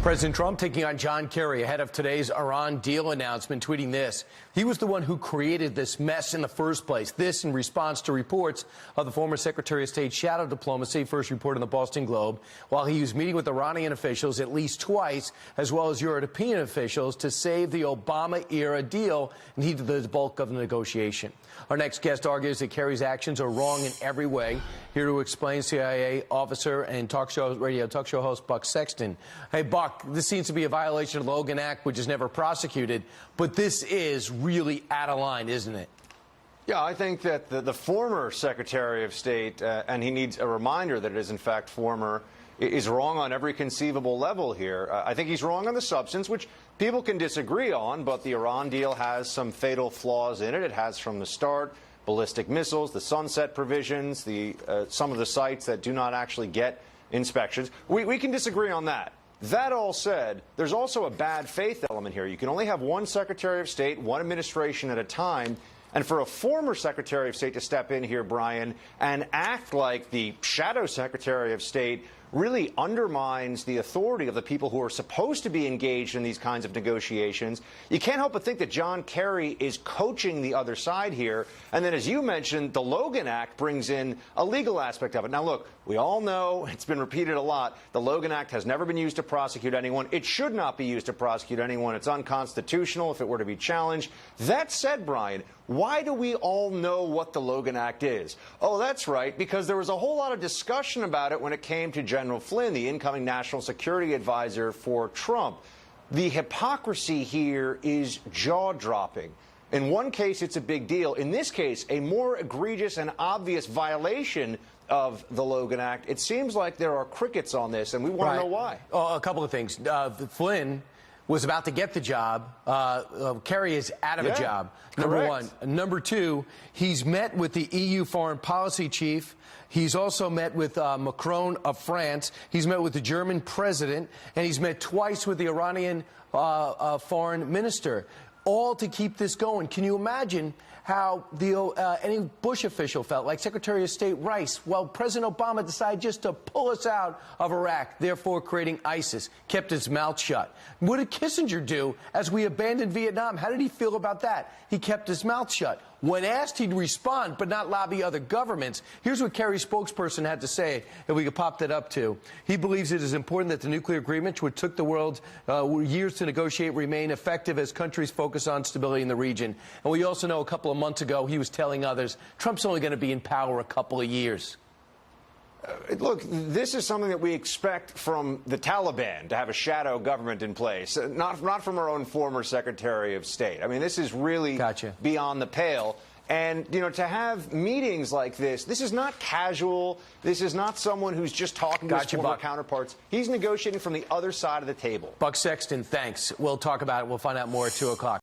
President Trump taking on John Kerry ahead of today's Iran deal announcement, tweeting this. He was the one who created this mess in the first place. This in response to reports of the former Secretary of State's shadow diplomacy, first reported in the Boston Globe, while he was meeting with Iranian officials at least twice, as well as European officials, to save the Obama-era deal, and he did the bulk of the negotiation. Our next guest argues that Kerry's actions are wrong in every way. Here to explain, CIA officer and radio talk show host Buck Sexton. Hey, Buck, this seems to be a violation of the Logan Act, which is never prosecuted, but this is really out of line, isn't it? Yeah, I think that the former Secretary of State, and he needs a reminder that it is in fact former, is wrong on every conceivable level here. I think he's wrong on the substance, which people can disagree on, but the Iran deal has some fatal flaws in it. It has from the start ballistic missiles, the sunset provisions, some of the sites that do not actually get inspections. We can disagree on that. That all said, there's also a bad faith element here. You can only have one Secretary of State, one administration at a time. And for a former Secretary of State to step in here, Brian, and act like the shadow Secretary of State really undermines the authority of the people who are supposed to be engaged in these kinds of negotiations. You can't help but think that John Kerry is coaching the other side here. And then, as you mentioned, the Logan Act brings in a legal aspect of it. Now, look, we all know, it's been repeated a lot, the Logan Act has never been used to prosecute anyone. It should not be used to prosecute anyone. It's unconstitutional if it were to be challenged. That said, Brian, why do we all know what the Logan Act is? Oh, that's right, because there was a whole lot of discussion about it when it came to General Flynn, the incoming national security advisor for Trump. The hypocrisy here is jaw-dropping. In one case, it's a big deal. In this case, a more egregious and obvious violation of the Logan Act. It seems like there are crickets on this, and we want to know why. A couple of things. Flynn was about to get the job. Kerry is out of a job, number one. Number two, he's met with the EU foreign policy chief. He's also met with Macron of France. He's met with the German president, and he's met twice with the Iranian foreign minister, all to keep this going. Can you imagine how any Bush official felt, like Secretary of State Rice? Well, President Obama decided just to pull us out of Iraq, therefore creating ISIS, kept his mouth shut. What did Kissinger do as we abandoned Vietnam? How did he feel about that? He kept his mouth shut. When asked, he'd respond, but not lobby other governments. Here's what Kerry's spokesperson had to say, if we could pop that up too. He believes it is important that the nuclear agreement, which took the world years to negotiate, remain effective as countries focus on stability in the region. And we also know a couple of months ago, he was telling others, Trump's only going to be in power a couple of years. Look, this is something that we expect from the Taliban, to have a shadow government in place, not from our own former Secretary of State. I mean, this is really beyond the pale. And, you know, to have meetings like this is not casual. This is not someone who's just talking to his former counterparts. He's negotiating from the other side of the table. Buck Sexton, thanks. We'll talk about it. We'll find out more at 2 o'clock.